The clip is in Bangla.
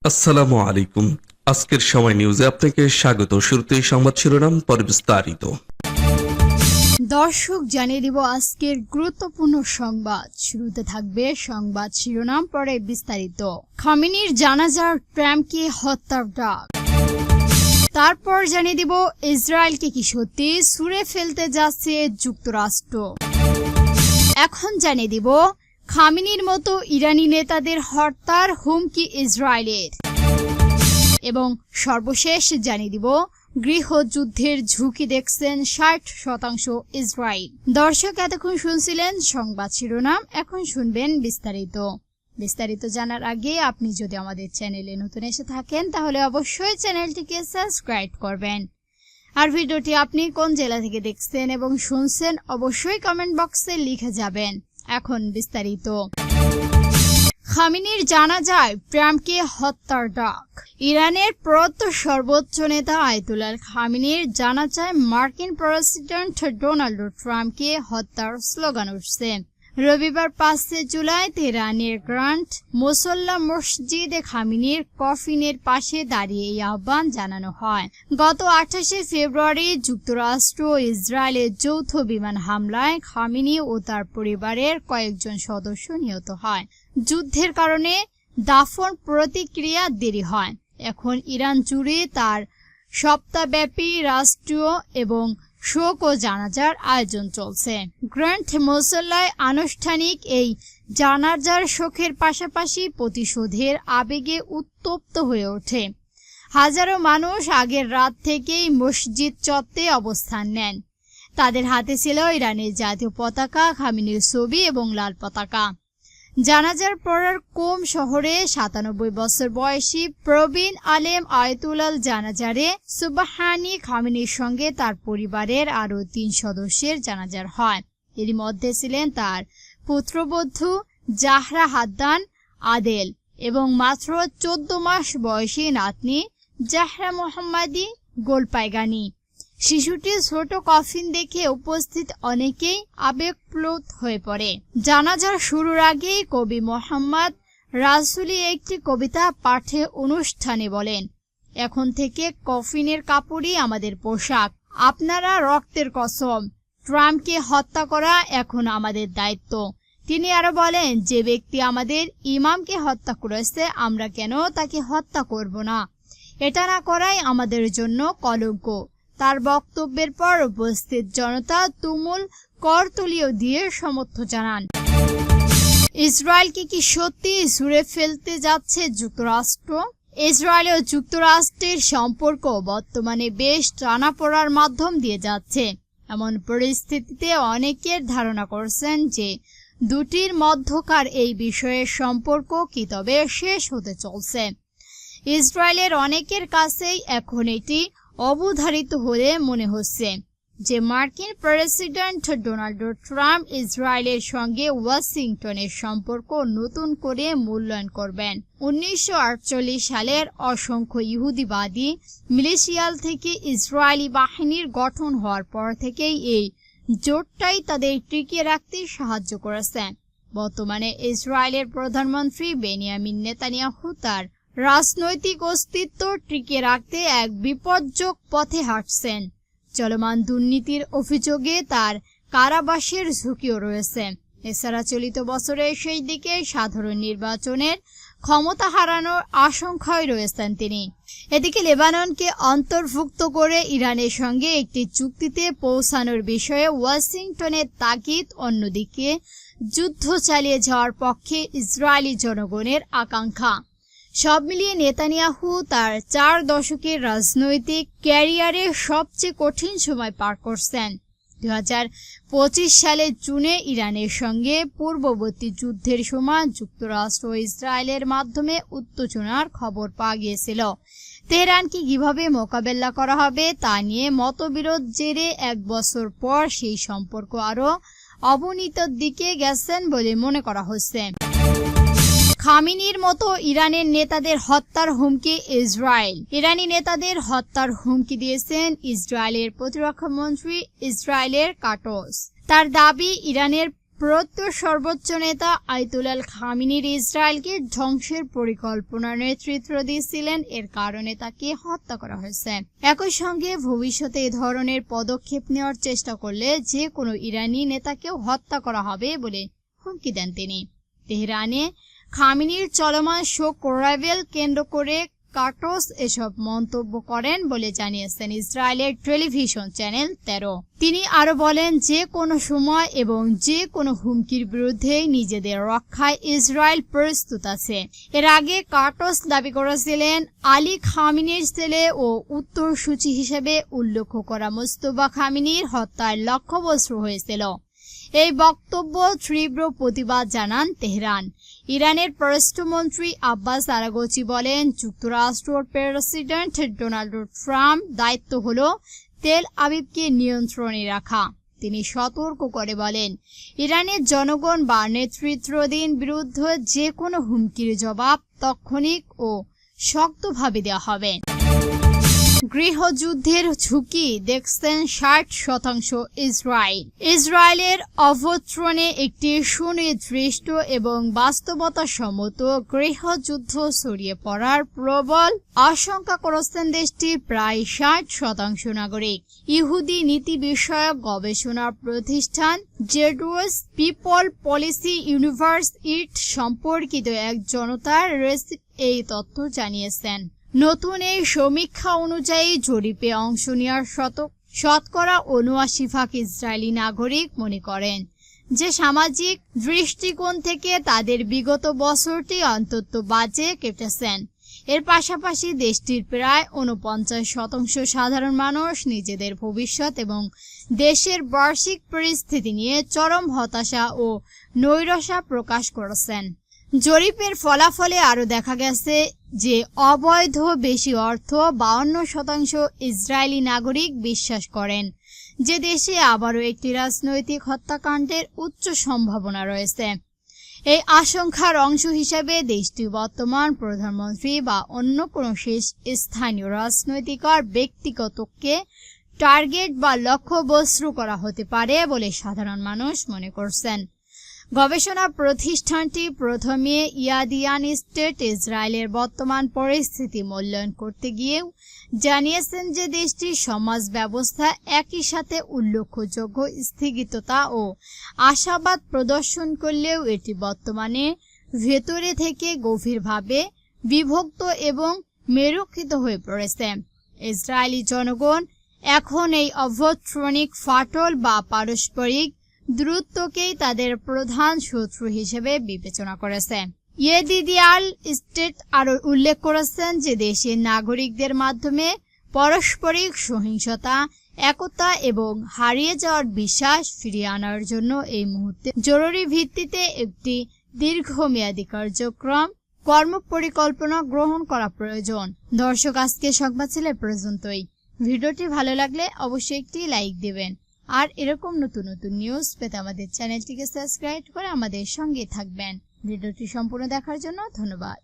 আসসালামু আলাইকুম। আজকের সময় নিউজে আপনাকে স্বাগত। শুরুতেই সংবাদ শিরোনাম, পরে বিস্তারিত। দর্শক, জানিয়ে দিব আজকের গুরুত্বপূর্ণ সংবাদ। শুরুতে থাকবে সংবাদ শিরোনাম, পরে বিস্তারিত। খামেনির জানাজার ট্রাম্পকে হত্যার ডাক। তারপর জানিয়ে দিব ইসরায়েলকে কি সত্যি ছুঁড়ে ফেলতে যাচ্ছে যুক্তরাষ্ট্র। এখন জানিয়ে দিব খামেনির মতো ইরানি নেতাদের হত্যার হুমকি ইসরায়েলের। এবং সর্বশেষ জানিয়ে দিব গৃহযুদ্ধের ঝুঁকি দেখছেন 60% ইসরায়েল। দর্শক, এতক্ষণ শুনছিলেন সংবাদ শিরোনাম, এখন শুনবেন বিস্তারিত। বিস্তারিত জানার আগে আপনি যদি আমাদের চ্যানেলে নতুন এসে থাকেন তাহলে অবশ্যই চ্যানেলটিকে সাবস্ক্রাইব করবেন। আর ভিডিওটি আপনি কোন জেলা থেকে দেখছেন এবং শুনছেন অবশ্যই কমেন্ট বক্সে লিখে যাবেন। এখন বিস্তারিত। খামেনির জানাজায় ট্রাম্পকে হত্যার ডাক। ইরানের সর্বোচ্চ নেতা আয়াতুল্লাহ খামেনির জানাজায় মার্কিন প্রেসিডেন্ট ডোনাল্ড ট্রাম্পকে হত্যার স্লোগান উঠছে। রবিবার 5 জুলাই তেহরানের গ্র্যান্ড মুসল্লা মসজিদে খামেনির কফিনের পাশে দাঁড়িয়ে এই আহ্বান জানানো হয়। গত 28 ফেব্রুয়ারি যুক্তরাষ্ট্র ও ইসরায়েলের যৌথ বিমান হামলায় খামেনি ও তার পরিবারের কয়েকজন সদস্য নিহত হয়। যুদ্ধের কারণে দাফন প্রতিক্রিয়া দেরি হয়। এখন ইরান জুড়ে তার সপ্তাহব্যাপী রাষ্ট্রীয় এবং শোক ও জানাজার আয়োজন চলছে। গ্র্যান্ড মুসল্লায় আনুষ্ঠানিক এই জানাজার শোকের পাশাপাশি প্রতিশোধের আবেগে উত্তপ্ত হয়ে ওঠে। হাজারো মানুষ আগের রাত থেকেই মসজিদ চত্বরে অবস্থান নেন। তাদের হাতে ছিল ইরানের জাতীয় পতাকা, খামেনির ছবি এবং লাল পতাকা। জানাজার পড়ার কোম শহরে 97 বছর বয়সী প্রবীণ আলেম আয়াতুল্লাহ জানাজারে সুবহানি খামেনির সঙ্গে তার পরিবারের আরও 3 সদস্যের জানাজার হয়। এর মধ্যে ছিলেন তার পুত্রবধূ জাহরা হাদ্দান আদেল এবং মাত্র 14 মাস বয়সী নাতনি জাহরা মোহাম্মদী গোলপাইগানি। শিশুটির ছোট কফিন দেখে উপস্থিত অনেকেই আবেগপ্লুত হয়ে পড়ে। জানাজার শুরুর আগেই কবি মোহাম্মদ রাসুলি একটি কবিতা পাঠে অনুষ্ঠানে বলেন, এখন থেকে কফিনের কাপড়ই আমাদের পোশাক, আপনারা রক্তের কসম, ট্রাম্পকে হত্যা করা এখন আমাদের দায়িত্ব। তিনি আরো বলেন, যে ব্যক্তি আমাদের ইমামকে হত্যা করেছে আমরা কেন তাকে হত্যা করব না? এটা না করাই আমাদের জন্য কলঙ্ক। তার বক্তব্যের পর উপস্থিত জনতা তুমুল করতালি দিয়ে সমর্থন জানান। ইসরায়েলকে কি সত্যি ছুঁড়ে ফেলতে যাচ্ছে যুক্তরাষ্ট্র? ইসরায়েল ও যুক্তরাষ্ট্রের সম্পর্ক বর্তমানে বেশ টানাপোড়ার মাধ্যম দিয়ে যাচ্ছে। এমন পরিস্থিতিতে অনেকের ধারণা করছেন যে দুটির মধ্যকার এই বিষয়ের সম্পর্ক কি তবে শেষ হতে চলছে। ইসরায়েলের অনেকের কাছেই এখন এটি অবধারিত হলে মনে হচ্ছে যে মার্কিন প্রেসিডেন্ট ডোনাল্ড ট্রাম্প ইসরায়েলের সঙ্গে ওয়াশিংটনের সম্পর্ক নতুন করে মূল্যায়ন করবেন। 1948 সালের অসংখ্য ইহুদিবাদী মিলিশিয়াল থেকে ইসরায়েলি বাহিনীর গঠন হওয়ার পর থেকেই এই জোটটাই তাদের টিকিয়ে রাখতে সাহায্য করেছে। বর্তমানে ইসরায়েলের প্রধানমন্ত্রী বেনিয়ামিন নেতানিয়াহু তার রাজনৈতিক অস্তিত্ব টিকিয়ে রাখতে এক বিপজ্জনক পথে হাঁটছেন। চলমান দুর্নীতির অভিযোগে তার কারাবাসের ঝুঁকিও রয়েছে। এছাড়া চলিত বছরের শেষ দিকে সাধারণ নির্বাচনের ক্ষমতা হারানোর আশঙ্কায় রয়েছেন তিনি। এদিকে লেবাননকে অন্তর্ভুক্ত করে ইরানের সঙ্গে একটি চুক্তিতে পৌঁছানোর বিষয়ে ওয়াশিংটনের তাগিদ, অন্যদিকে যুদ্ধ চালিয়ে যাওয়ার পক্ষে ইসরায়েলি জনগণের আকাঙ্ক্ষা। সব মিলিয়ে নেতানিয়াহু তার 4 দশকের রাজনৈতিক ক্যারিয়ারে সবচেয়ে কঠিন সময় পার করছেন। 2025 সালের জুনে ইরানের সঙ্গে পূর্ববর্তী যুদ্ধের সময় যুক্তরাষ্ট্র ও ইসরায়েলের মাধ্যমে উত্তেজনার খবর পাওয়া গিয়েছিল। তেহরানকে কিভাবে মোকাবেলা করা হবে তা নিয়ে মতবিরোধ জেরে 1 বছর পর সেই সম্পর্ক আরও অবনতির দিকে গেছেন বলে মনে করা হচ্ছে। খামেনির মতো ইরানের নেতাদের হত্যার হুমকি ইসরায়েল। ইরানি নেতাদের হত্যার হুমকি দিয়েছেন ইসরায়েলের প্রতিরক্ষা মন্ত্রী ইসরায়েলের কাটস। তার দাবি, ইরানের প্রত্যয় সর্বোচ্চ নেতা আয়াতুল্লাহ খামেনির ইসরায়েলকে ধ্বংসের পরিকল্পনার নেতৃত্ব দিয়েছিলেন, এর কারণে তাকে হত্যা করা হয়েছে। একই সঙ্গে ভবিষ্যতে এ ধরনের পদক্ষেপ নেওয়ার চেষ্টা করলে যে কোনো ইরানি নেতাকেও হত্যা করা হবে বলে হুমকি দেন তিনি। তেহরানে খামেনির চলমান শোক রাইভেল কেন্দ্র করে কাটোস এসব মন্তব্য করেন বলে জানিয়েছেন ইসরায়েলের টেলিভিশন চ্যানেল 13। তিনি আরো বলেন, যে কোনো সময় এবং যে কোনো হুমকির বিরুদ্ধে নিজেদের রক্ষায় ইসরায়েল প্রস্তুত আছে। এর আগে কাটোস দাবি করেছিলেন আলী খামেনির ছেলে ও উত্তরসূচি হিসেবে উল্লেখ করা মুস্তফা খামেনির হত্যার লক্ষ্যবস্তু হয়েছিল। এই বক্তব্য তীব্র প্রতিবাদ জানান তেহরান। ইরানের পররাষ্ট্রমন্ত্রী আব্বাস আরাগচি বলেন, যুক্তরাষ্ট্রের প্রেসিডেন্ট ডোনাল্ড ট্রাম্প দায়িত্ব হলো তেল আবিবকে নিয়ন্ত্রণে রাখা। তিনি সতর্ক করে বলেন, ইরানের জনগণ বা নেতৃত্বাধীন বিরুদ্ধে যে কোনো হুমকির জবাব তাৎক্ষণিক ও শক্তভাবে দেওয়া হবে। গৃহযুদ্ধের ঝুঁকি দেখছেন 60% ইসরায়েল। ইসরায়েলের অভ্যন্তরে একটি সুনির্দিষ্ট এবং বাস্তবতাসম্মত গৃহযুদ্ধ ছড়িয়ে পড়ার প্রবল আশঙ্কা করছেন দেশটির প্রায় 60% নাগরিক। ইহুদি নীতি বিষয়ক গবেষণা প্রতিষ্ঠান জেডুয়াস পিপল পলিসি ইউনিভার্সিটি সম্পর্কিত এক জনতার এই তথ্য জানিয়েছেন। নতুন এই সমীক্ষা অনুযায়ী জরিপে অংশ নেওয়ার শতকরা ৭৯% ইসরায়েলি নাগরিক মনে করেন যে সামাজিক দৃষ্টিকোণ থেকে তাদের বিগত বছরটি অন্তত বাজে কেটেছেন। এর পাশাপাশি দেশটির প্রায় ৪৯% সাধারণ মানুষ নিজেদের ভবিষ্যৎ এবং দেশের বার্ষিক পরিস্থিতি নিয়ে চরম হতাশা ও নৈরাশা প্রকাশ করেছেন। জরিপের ফলাফলে আরও দেখা গেছে যে অবৈধ বেশি অর্থ ৫২% ইসরায়েলি নাগরিক বিশ্বাস করেন যে দেশে আবারও একটি রাজনৈতিক হত্যাকাণ্ডের উচ্চ সম্ভাবনা রয়েছে। এই আশঙ্কার অংশ হিসেবে দেশটির বর্তমান প্রধানমন্ত্রী বা অন্য কোনো স্থানীয় রাজনৈতিক ব্যক্তিগতকে টার্গেট বা লক্ষ্যবস্তু করা হতে পারে বলে সাধারণ মানুষ মনে করছেন। গবেষণা প্রতিষ্ঠানটি প্রথমে ইয়াদিয়ান স্টেট ইসরায়েলের বর্তমান পরিস্থিতি মূল্যায়ন করতে গিয়েও জানিয়েছেন যে দেশটির সমাজ ব্যবস্থা একই সাথে উল্লেখযোগ্য স্থগিততা ও আশাবাদ প্রদর্শন করলেও এটি বর্তমানে ভেতরে থেকে গভীরভাবে বিভক্ত এবং মেরুকৃত হয়ে পড়েছে। ইসরায়েলি জনগণ এখন এই অভ্যন্তরীণ ফাটল বা পারস্পরিক দূরত্বকেই তাদের প্রধান শত্রু হিসেবে বিবেচনা করেছে। ইয়েদিদিয়াল স্টেট আরও উল্লেখ করেছেন যে দেশের নাগরিকদের মাধ্যমে পারস্পরিক সহিংসতা, একতা এবং হারিয়ে যাওয়ার বিশ্বাস ফিরিয়ে আনার জন্য এই মুহূর্তে জরুরি ভিত্তিতে একটি দীর্ঘমেয়াদী কার্যক্রম কর্মপরিকল্পনা গ্রহণ করা প্রয়োজন। দর্শক, আজকে সংবাদ ছিল পর্যন্তই। ভিডিওটি ভালো লাগলে অবশ্যই একটি লাইক দেবেন আর এরকম নতুন নতুন নিউজ পেতে আমাদের চ্যানেলটিকে সাবস্ক্রাইব করে আমাদের সঙ্গে থাকবেন। ভিডিওটি সম্পূর্ণ দেখার জন্য ধন্যবাদ।